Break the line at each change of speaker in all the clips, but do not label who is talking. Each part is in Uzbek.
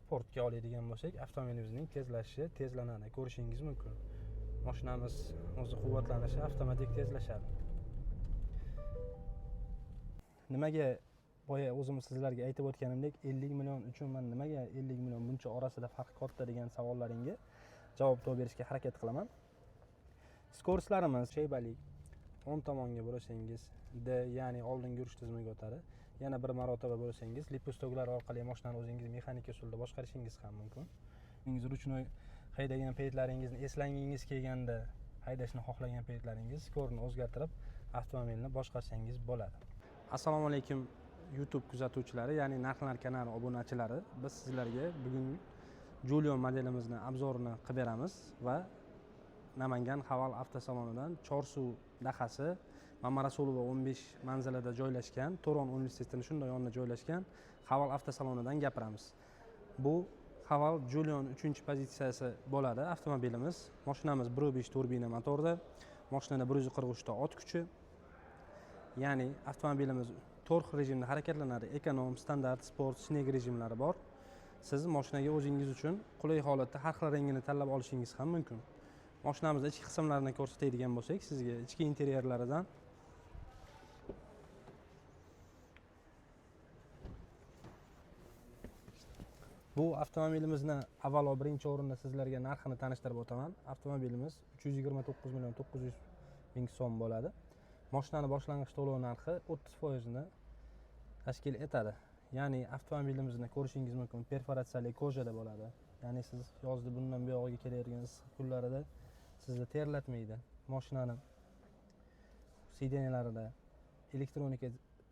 sportga oladigan bo'lsak, avtomobilimizning tezlanadi, ko'rishingiz mumkin. Mashinamiz o'zi quvvatlanishi avtomatik tezlashadi. Nimaga boya o'zim sizlarga aytib o'tganimdek 50 million uchun men nimaga 50 million buncha orasida farq katta degan savollaringga javob topib berishga harakat qilaman. Skorslarimiz shaybali o'ng tomonga bursangiz D, ya'ni oldingi yurish tizimiga o'tadi. Yana bir marotaba bo'lsangiz, lipostoklar orqali mashinani o'zingiz mexanik usulda boshqarishingiz ham mumkin. O'zingiz ruchnoy haydagan paytlaringizni eslangingiz kelganda, haydashni xohlagan paytlaringiz skorni o'zgartirib, avtomobilni boshqarsangiz bo'ladi. Assalomu alaykum YouTube kuzatuvchilari, ya'ni Narxlar kanali obunachilari. Biz sizlarga bugun Julion modelimizni obzorini qilib beramiz va Namangan Haval avtosalonidan Chorsu Dahasi Mamarasulova 15 manzilida joylashgan, To'ron universitetining shunday yonida joylashgan Haval avtosalonidan gapiramiz. Bu Haval Julion 3-pozitsiyasi bo'ladi avtomobilimiz. Mashinamiz 1.5 turbina motorda, mashinada 143 ta ot kuchi. Ya'ni avtomobilimiz 4 xil rejimda harakatlanadi. Ekonom, standart, sport, sneg rejimlari bor. Siz mashinaga o'zingiz uchun qulay holatda har xil rangini tanlab olishingiz ham mumkin. Mashinamizning ichki qismlarini ko'rsatadigan bo'lsak, sizga ichki interyerlaridan bu avtomobilimizni avvalo birinchi o'rinda sizlarga narxini tanishtirib o'taman. Avtomobilimiz 329 million 900 ming so'm bo'ladi. Mashinani boshlang'ich to'lov narxi 30% ni tashkil etadi. Ya'ni avtomobilimizni ko'rishingiz mumkin, perforatsiyali kojada bo'ladi. Ya'ni siz yozda bundan buyog'iga kelayotgan issiq kunlarida sizni terlatmaydi. Mashinani sideniyalarida elektronika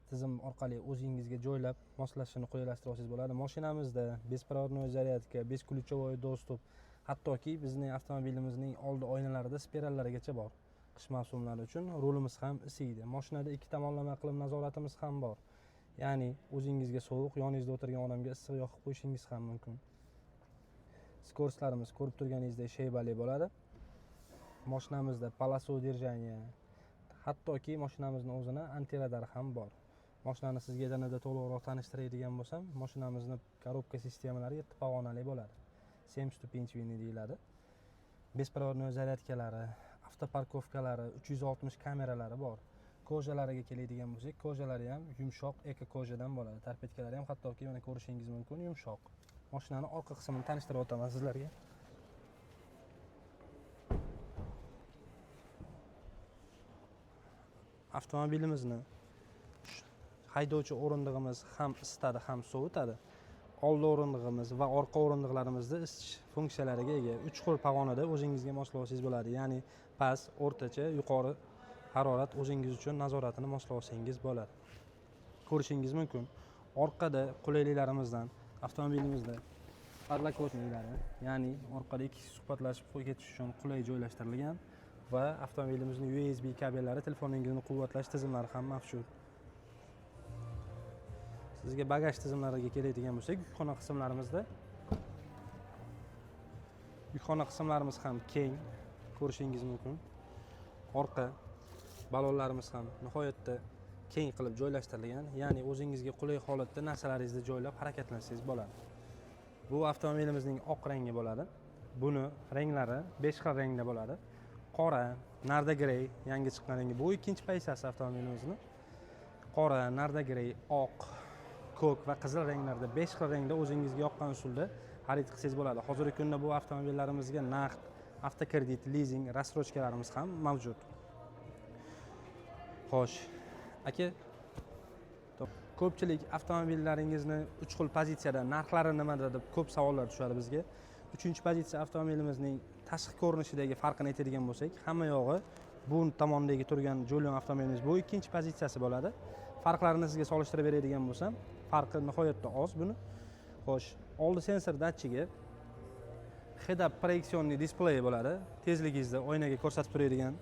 tizim orqali o'zingizga joylab moslashini qo'llashtirsangiz bo'ladi. Mashinamizda bespроводной zaryadka, besключевой достуp, hattoki bizning avtomobilimizning oldi oynalarida spirallarigacha bor. Qish mavsumlari uchun rulimiz ham isiydi. Mashinada ikki tomonlama iqlim nazoratimiz ham bor. Ya'ni o'zingizga sovuq, yoningizda o'tirgan odamga issiq yoqib qo'yishingiz ham mumkin. Skorslarimiz ko'rib turganingizdek shaybali bo'ladi. Mashinamizda palaso держания, hattoki mashinamizning o'zini antiradar ham bor. Mashinani sizga yanada to'liqroq tanishtiradigan bo'lsam, mashinamizning korobka sistemalari 7 pog'onali bo'ladi. 7 stupinchli deyiladi. Bespроводной zaryadkalari, avtoparkovkalari, 360 kameralari bor. Kojalariga keladigan bo'lsak, kojalari ham yumshoq eko kojadan bo'ladi. Tarpetkalari ham hattoki mana ko'rishingiz mumkin, yumshoq. Mashinani orqa qismini tanishtirib o'taman sizlarga. Avtomobilimizni haydovchi o'rindig'imiz ham isitadi, ham sovutadi. Old o'rindig'imiz va orqa o'rindiqlarimizda isitish funksiyalariga ega. 3 xil pog'onada o'zingizga moslashing'iz bo'ladi. Ya'ni past, o'rtacha, yuqori harorat o'zingiz uchun nazoratini moslashing'iz bo'ladi. Ko'rishingiz mumkin. Orqada qulayliklarimizdan avtomobilimizda podlokotniklari, ya'ni orqada ikki suhbatlashib ketish uchun qulay joylashtirilgan va avtomobilimizning USB kabellari, telefoningizni quvvatlash tizimlari ham mavjud. Sizga bagaj tizimlariga keladigan bo'lsak, yukxona qismlarimiz ham keng, ko'rishingiz mumkin. Orqa balonlarimiz ham nihoyatda keng qilib joylashtirilgan, ya'ni o'zingizga qulay holatda narsalaringizni joylab harakatlansangiz bo'ladi. Bu avtomobilimizning oq rangi bo'ladi. Buni ranglari 5 xil rangda bo'ladi. Qora, narda grey, yangi chiqqan rangi. Bu ikkinchi pozitsiyasi avtomobilimizning. Qora, narda grey, oq, ko'k va qizil ranglarda 5 xil rangda o'zingizga yoqqan usulda xarid qilsangiz bo'ladi. Hozirgi kunda bu avtomobillarimizga naqd, avtokredit, lizing, rassrochkalarimiz ham mavjud. Xo'sh, aka, ko'pchilik avtomobillaringizni 3 xil pozitsiyada narxlari nimada deb ko'p savollar tushadi bizga. 3-pozitsiya avtomobilimizning tashqi ko'rinishidagi farqini aytadigan bo'lsak, hamma yog'i bu tomondagi turgan Julion avtomobilimiz bu 2-pozitsiyasi bo'ladi. Farqlarini sizga solishtirib beradigan bo'lsam, farqi nihoyatda oz buni. Xo'sh, oldi sensor datchigi, head-up proyeksionli displey bo'ladi. Tezligingizni oynaga ko'rsatib turadigan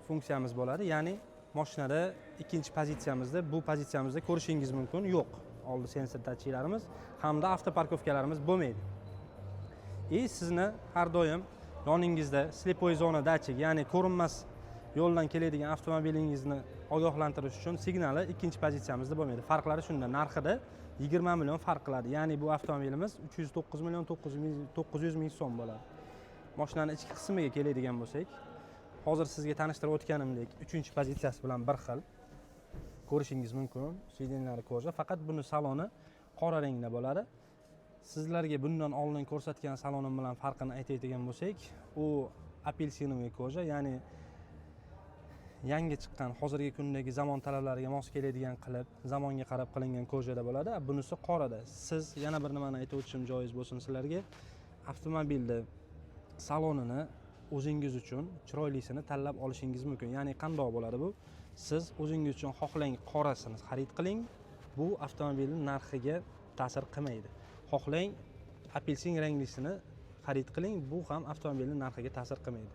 funksiyamiz bo'ladi. Ya'ni mashinada 2-pozitsiyamizda, bu pozitsiyamizda ko'rishingiz mumkin yo'q. Oldi sensor datchiklarimiz hamda avtoparkovkalarimiz bo'lmaydi. Sizni har doim yoningizda slepoy zona datchik, ya'ni ko'rinmas yo'ldan keladigan avtomobilingizni ogohlantirish uchun signali ikkinchi pozitsiyamizda bo'lmaydi. Farqlari shunda, narxida 20 million farq qiladi. Ya'ni bu avtomobilimiz 309 million 900 ming so'm bo'ladi. Mashinaning ichki qismiga keladigan bo'lsak, hozir sizga tanishtirib o'tganimdek 3-pozitsiyasi bilan bir xil. Ko'rishingiz mumkin. Sidinlari koja, faqat buni saloni qora rangda bo'ladi. Sizlarga bundan oldin ko'rsatgan salonim bilan farqini aytadigan bo'lsak, u apelsinoviy koja, ya'ni yangi chiqqan hozirgi kundagi zamon talablariga mos keladigan qilib, zamonga qarab qilingan kojada bo'ladi. Bunisi qorada. Siz yana bir nimani aytib o'tishim joiz bo'lsin sizlarga. Avtomobilni salonini o'zingiz uchun chiroylisini tanlab olishingiz mumkin. Ya'ni qandoq bo'ladi bu? Siz o'zingiz uchun xohlang qorasini xarid qiling. Bu avtomobilning narxiga ta'sir qilmaydi. Xohlang apelsin ranglisini xarid qiling. Bu ham avtomobilning narxiga ta'sir qilmaydi.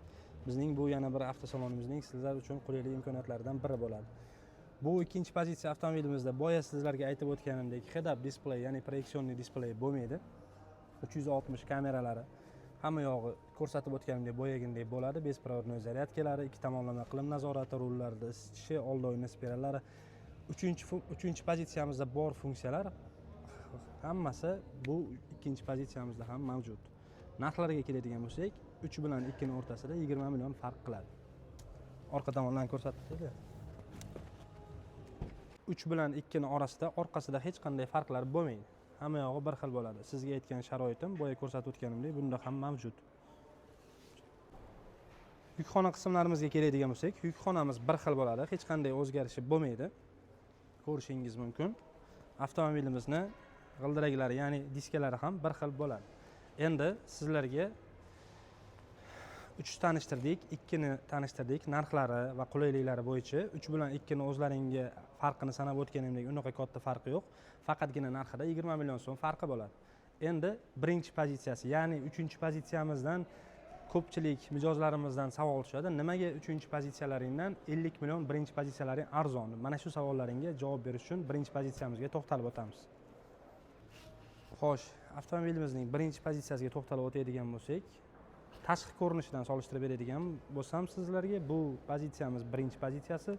Bizning bu yana bir avtosalonimizning sizlar uchun qulaylik imkoniyatlaridan biri bo'ladi. Bu ikkinchi pozitsiya avtomobilimizda boya sizlarga aytib o'tganimdek head-up display, ya'ni proyeksionniy displey bo'lmaydi. 360 kameralari hamma yog'i ko'rsatib o'tganimdek bo'yagindek bo'ladi. Bespirovodnoy zaryadkalari, ikki tomonlama iqlim nazorati, rullarda isitishi, old oyna spirallari. Uchinchi pozitsiyamizda bor funksiyalar hammasi bu ikkinchi pozitsiyamizda ham mavjud. Narxlariga keladigan bo'lsak, 3 bilan 2 ning o'rtasida 20 million farq qiladi. Orqa tomondan ko'rsatdi. 3 bilan 2 ning orasida, orqasida hech qanday farqlar bo'lmaydi. Hamma yog'i bir xil bo'ladi. Sizga aytgan sharoitim boya ko'rsatib o'tganimdek bunda ham mavjud. Yukxona qismlarimizga keladigan bo'lsak, yukxonamiz bir xil bo'ladi, hech qanday o'zgarishi bo'lmaydi. Ko'rishingiz mumkin. Avtomobilimizni g'ildiraklari, ya'ni diskalari ham bir xil bo'ladi. Endi sizlarga 3 tanishtirdik, 2 ni tanishtirdik. Narxlari va qulayliklari bo'yicha 3 bilan 2 ni o'zlaringga farqini sanab o'tganimdek unaqa katta farqi yo'q. Faqatgina narxida 20 million so'm farqi bo'ladi. Endi birinchi pozitsiyasi, ya'ni 3-pozitsiyamizdan ko'pchilik mijozlarimizdan savol tushadi. Nimaga 3-pozitsiyalaringdan 50 million birinchi pozitsiyalaring arzon? Mana shu savollaringga javob berish uchun birinchi pozitsiyamizga to'xtalib o'tamiz. Xo'sh, avtomobilimizning birinchi pozitsiyasiga to'xtalib o'tadigan bo'lsak, tashqi ko'rinishidan solishtirib beradigan bo'lsam sizlarga, bu pozitsiyamiz birinchi pozitsiyasi,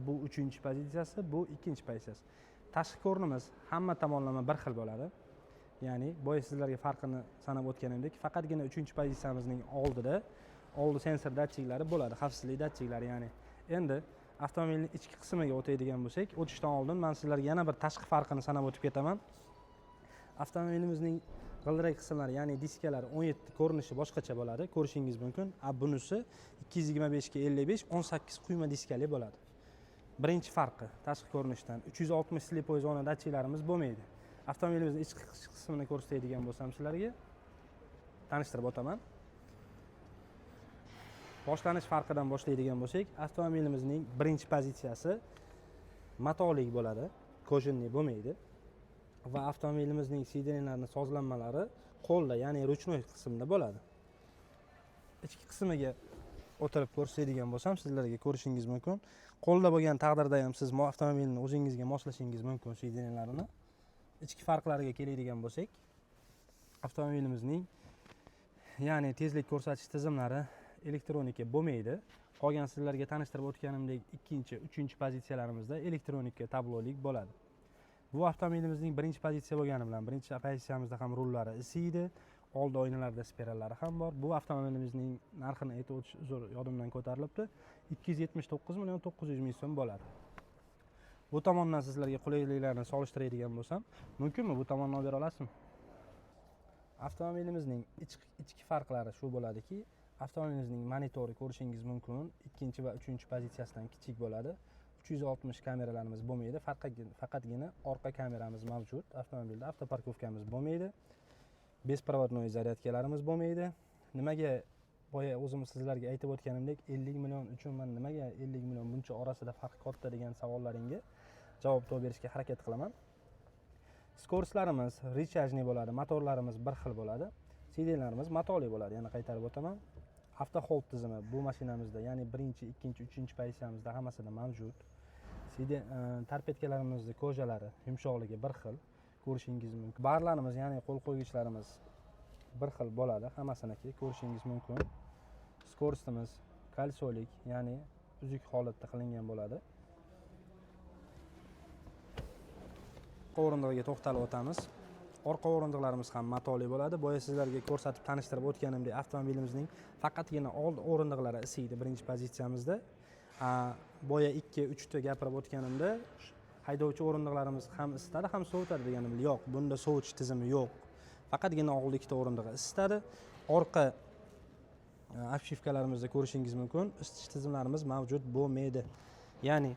bu 3-pozitsiyasi, bu 2-pozitsiyasi. Tashqi ko'rinimiz hamma tomonlama bir xil bo'ladi. Ya'ni boya sizlarga farqini sanab o'tganimdek, faqatgina 3-pozitsiyamizning oldida oldi sensor datchiklari bo'ladi, xavfsizlik datchiklari, ya'ni. Endi avtomobilning ichki qismiga o'tadigan bo'lsak, o'tishdan oldin men sizlarga yana bir tashqi farqini sanab o'tib ketaman. Avtomobilimizning g'ildirak qismlari, ya'ni diskalari 17 ko'rinishi boshqacha bo'ladi, ko'rishingiz mumkin. Bunisi 225 ga 55 18 quyma diskali bo'ladi. Birinchi farqi tashqi ko'rinishdan 360 slipoy zona datchiklarimiz bo'lmaydi. Avtomobilimizning ichki qismini ko'rsatadigan bo'lsam sizlarga tanishtirib o'taman. Boshlanish farqidan boshlaydigan bo'lsak, avtomobilimizning birinchi pozitsiyasi matolik bo'ladi, kojinli bo'lmaydi. Va avtomobilimizning sidinlarining sozlanmalari qo'lda, ya'ni ruchnoy qismda bo'ladi. Ichki qismiga o'tirib ko'rsatadigan bo'lsam sizlarga ko'rishingiz mumkin. Qo'lda bo'lgan taqdirda ham siz avtomobilni o'zingizga moslashingiz mumkin sidinlarini. Ichki farqlariga keladigan bo'lsak, avtomobilimizning ya'ni tezlik ko'rsatish tizimlari elektronika bo'lmaydi. Qolgan sizlarga tanishtirib o'tganimdek 2, 3-pozitsiyalarimizda elektronika tablolik bo'ladi. Bu avtomobilimizning birinchi pozitsiya bo'lgani bilan birinchi pozitsiyamizda ham rullari isiydi, old oynalarda spirallari ham bor. Bu avtomobilimizning narxini aytib o'tish uzr yodimdan ko'tarilibdi. 279 million 900 ming so'm bo'ladi. Bu tomondan sizlarga qulayliklarni solishtiradigan bo'lsam, mumkinmi? Bu tomondan olib bera olasizmi? Avtomobilimizning ichki farqlari shu bo'ladiki, avtomobilimizning monitori ko'rishingiz mumkin, 2 va 3-pozitsiyasidan kichik bo'ladi. 360 kameralarimiz bo'lmaydi, faqatgina orqa kameramiz mavjud. Avtomobilda avtoparkovkamiz bo'lmaydi. Bespirovodnoy zaryadkalarimiz bo'lmaydi. Nimaga boya o'zim sizlarga aytib o'tganimdek 50 million uchun men nimaga 50 million buncha orasida farq katta degan savollaringga javob berishga harakat qilaman. Skorslarimiz recharjli bo'ladi, motorlarimiz bir xil bo'ladi. Sidinlarimiz matoli bo'ladi, yana qaytarib o'taman. Avto hold tizimi bu mashinamizda, ya'ni 1, 2, 3-pozitsiyamizda hammasida mavjud. Tarpetkalarimizni kojalari yumshoqligi bir xil, ko'rishingiz mumkin. Barlarimiz, ya'ni qo'l qo'ygichlarimiz bir xil bo'ladi, hammasiniki ko'rishingiz mumkin. Skorstimiz kalsolik, ya'ni uzuk holatda qilingan bo'ladi. orqa o'rindig'iga to'xtalib o'tamiz. Orqa o'rindiqlarimiz ham matoli bo'ladi. Boya sizlarga ko'rsatib tanishtirib o'tganimdek, avtomobilimizning faqatgina old o'rindiqlari isiydi birinchi pozitsiyamizda. Boya 2-3 ta gapirib o'tganimda haydovchi o'rindiqlarimiz ham isitadi, ham sovutadi deganim yo'q. Bunda sovutish tizimi yo'q. Faqatgina old ikkita o'rindig'i isitadi. Orqa obshivkalarimizda ko'rishingiz mumkin, isitish tizimlarimiz mavjud bo'lmaydi. Ya'ni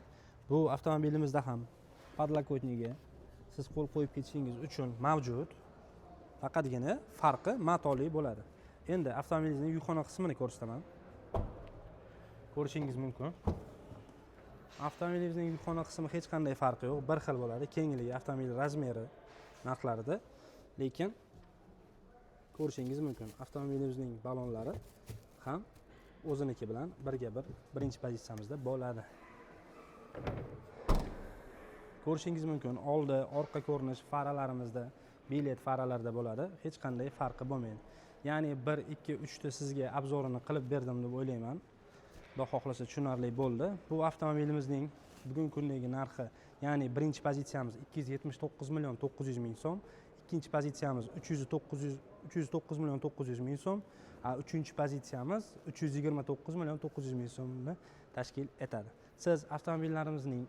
bu avtomobilimizda ham podlokotniga siz qo'l qo'yib ketishingiz uchun mavjud. Faqatgina farqi matoli bo'ladi. Endi avtomobilingizning yukxona qismini ko'rsataman. Ko'rishingiz mumkin. Avtomobilingizning yukxona qismi hech qanday farqi yo'q, bir xil bo'ladi. Kengligi, avtomobil razmeri narxlarida, lekin ko'rishingiz mumkin. Avtomobilimizning balonlari ham o'ziniki bilan birga-bir birinchi pozitsiyamizda bo'ladi. Ko'rishingiz mumkin, oldi, orqa ko'rinish faralarimizda, bilet faralarda bo'ladi. Hech qanday farqi bo'lmaydi. Ya'ni 1, 2, 3 ta sizga obzorini qilib berdim deb o'ylayman. Xudo xohlasa tushunarli bo'ldi. Bu avtomobilimizning bugungi kundagi narxi, ya'ni birinchi pozitsiyamiz 279 million 900 ming so'm, ikkinchi pozitsiyamiz 309 million 900 ming so'm, uchinchi pozitsiyamiz 329 million 900 ming so'mni tashkil etadi. Siz avtomobillarimizning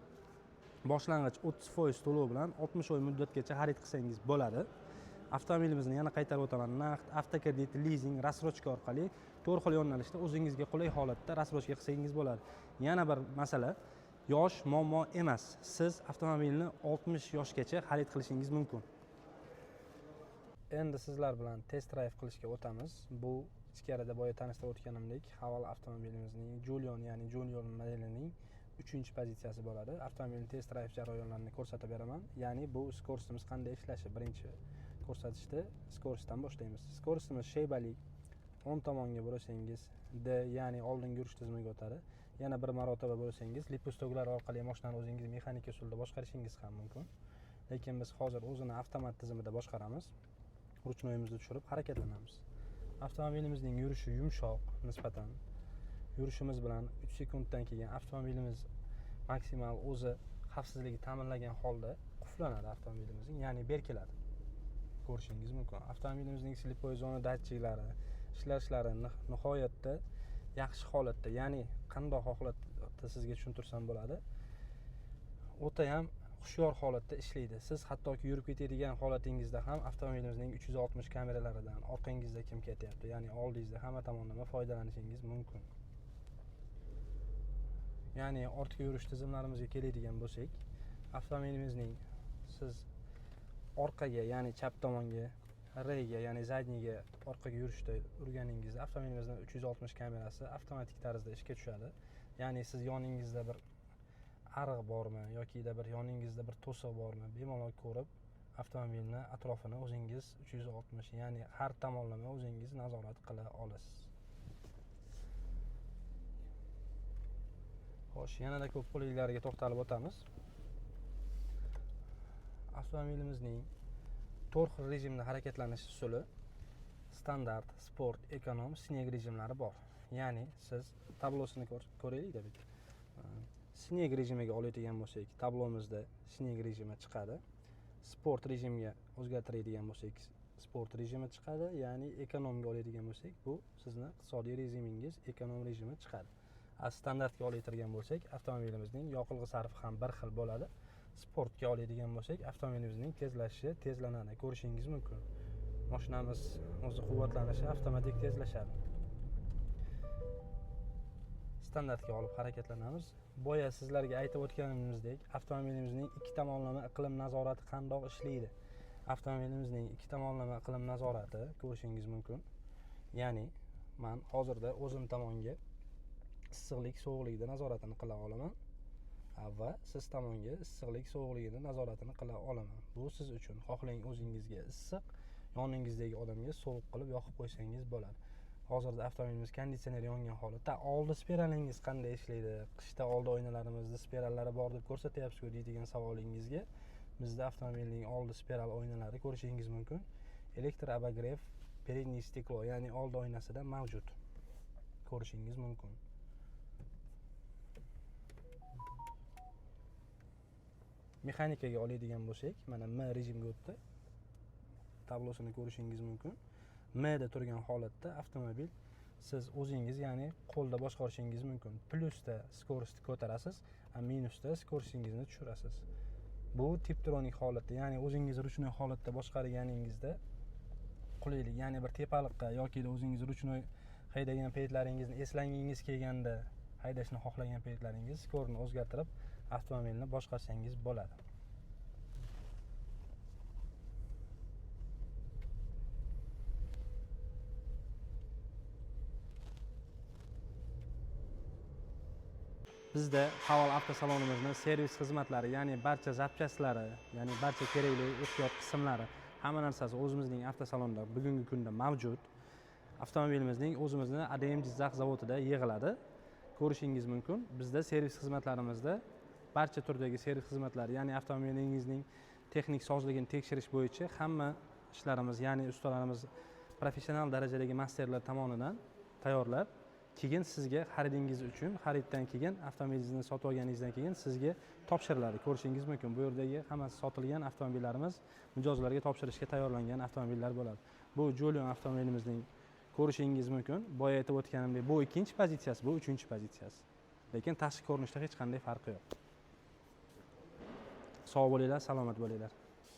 boshlang'ich 30% to'lov bilan 60 oy muddatgacha xarid qilsangiz bo'ladi. Avtomobilimizni yana qaytarib o'taman, naqd, avtokredit, leasing, rassrochka orqali 4 xil yo'nalishda o'zingizga qulay holatda rassrochka qilsangiz bo'ladi. Yana bir masala, yosh muammo emas. Siz avtomobilni 60 yoshgacha xarid qilishingiz mumkin. Endi sizlar bilan test drive qilishga o'tamiz. Bu ichkarida boya tanishtirib o'tganimdek, Haval avtomobilimizning Julion, ya'ni Junior modelining 3-pozitsiyasi bo'ladi. Avtomobilning test drive jarayonlarini ko'rsatib beraman. Ya'ni bu skorostimiz qanday ishlashi birinchi ko'rsatishda skorostdan boshlaymiz. Skorostimiz shaybalik 10 tomonga bo'lsangiz D, ya'ni oldingi yurish tizimiga o'tadi. Yana bir marotaba bo'lsangiz lipostoklar orqali mashinani o'zingiz mexanik usulda boshqarishingiz ham mumkin. Lekin biz hozir o'zini avtomat tizimida boshqaramiz. Ruchnoyimizni tushirib harakatlanamiz. Avtomobilimizning yurishi yumshoq nisbatan. Yurishimiz bilan 3 sekunddan keyin avtomobilimiz maksimal o'zi xavfsizligi ta'minlangan holda qulflanadi avtomobilimizning, ya'ni berkiladi. Ko'rishingiz mumkin. Avtomobilimizning slipoy zona datchiklari ishlashlari nihoyatda yaxshi holatda, ya'ni qanday holatda sizga tushuntirsam bo'ladi. O'ta ham hushyor holatda ishlaydi. Siz hattoki yurib ketadigan holatingizda ham avtomobilimizning 360 kameralaridan orqangizda kim ketyapti, ya'ni oldingizda hamma tomonlama foydalanishingiz mumkin. Ya'ni ortga yurish tizimlarimizga keladigan bo'lsak, avtomobilimizning siz orqaga, ya'ni chap tomonga, rayga, ya'ni zadniga orqaga yurishda urganingizda avtomobilimizning 360 kamerasi avtomatik tarzda ishga tushadi. Ya'ni siz yoningizda bir ariq bormi yoki bir yoningizda bir to'siq bormi bemalol ko'rib avtomobilni atrofini o'zingiz 360, ya'ni har tomonlama o'zingiz nazorat qila olasiz. Xo'sh, yanada ko'p qulayliklarga to'xtalib o'tamiz. Avtomobilimizning 4 xil rejimda harakatlanish usuli: standart, sport, ekonom, sneg rejimlari bor. Ya'ni siz tablosini ko'raylik-da bitta. Sneg rejimiga oladigan bo'lsak, tablomizda sneg rejimi chiqadi. Sport rejimiga o'zgartiradigan bo'lsak, sport rejimi chiqadi. Ya'ni ekonomga oladigan bo'lsak, bu sizning iqtisodiy rejimingiz ekonom rejimi chiqadi. Standartga oladigan bo'lsak, avtomobilimizning yoqilg'i sarfi ham bir xil bo'ladi. Sportga oladigan bo'lsak, avtomobilimizning tezlashishi tezlanadi. Ko'rishingiz mumkin. Mashinamiz o'zi quvvatlanishi avtomatik tezlashadi. Standartga olib harakatlanamiz. Boya sizlarga aytib o'tganimizdek, avtomobilimizning ikki tomonlama iqlim nazorati qandoq ishlaydi? Avtomobilimizning ikki tomonlama iqlim nazorati ko'rishingiz mumkin. Ya'ni men hozirda o'zim tomonga issiqlik, sovuqlikda nazoratini qila olaman va siz tomonga issiqlik, sovuqligini nazoratini qila olaman. Bu siz uchun. Xohlang o'zingizga issiq, yoningizdagi odamga sovuq qilib yoqib qo'ysangiz bo'ladi. Hozirda avtomobilimiz konditsioner yongan holatda. Oldi spiralingiz qanday ishlaydi? Qishda oldi oynalarimizda spirallari bor deb ko'rsatyapsiz-ku deydigan savolingizga, bizda avtomobilning oldi spiral oynalari ko'rishingiz mumkin. Elektr obogrev передний steklo, ya'ni oldi oynasida mavjud. Ko'rishingiz mumkin. mexanikaga oladigan bo'lsak, mana M rejimga o'tdi. Tablosini ko'rishingiz mumkin. M da turgan holatda avtomobil siz o'zingiz, ya'ni qo'lda boshqarishingiz mumkin. Plusda skorostni ko'tarasiz, minusda skorostiningizni tushirasiz. Bu Tiptronic holatda, ya'ni o'zingiz ruchnoy holatda boshqarganingizda qulaylik, ya'ni bir tepaliqqa yoki o'zingiz ruchnoy haydagan paytlaringizni eslangingiz kelganda, haydashni xohlagan paytlaringiz skorni o'zgartirib avtomobilni boshqarsangiz bo'ladi. Bizda Havol avtosalonimizni servis xizmatlari, ya'ni barcha zapchastlari, ya'ni barcha kerakli ehtiyot qismlari, hamma narsasi o'zimizning avtosalonda bugungi kunda mavjud. Avtomobilimizning o'zimizning ADM Jizzax zavodida yig'iladi. Ko'rishingiz mumkin. Bizda servis xizmatlarimizda barcha turdagi servis xizmatlari, ya'ni avtomobilingizning texnik sozligini tekshirish bo'yicha hamma ishlarimiz, ya'ni ustalarimiz professional darajadagi masterlar tomonidan tayyorlab, keyin sizga xaridingiz uchun, xariddan keyin avtomobilingizni sotib olganingizdan keyin sizga topshiriladi. Ko'rishingiz mumkin. Bu yerdagi hammasi sotilgan avtomobillarimiz mijozlarga topshirishga tayyorlangan avtomobillar bo'ladi. Bu Jolion avtomobilimizning ko'rishingiz mumkin. Boya aytib o'tganimdek, bu ikkinchi pozitsiyasi, bu uchinchi pozitsiyasi. Lekin tashqi ko'rinishda hech qanday farqi yo'q. Sog' bo'linglar, salomat bo'linglar.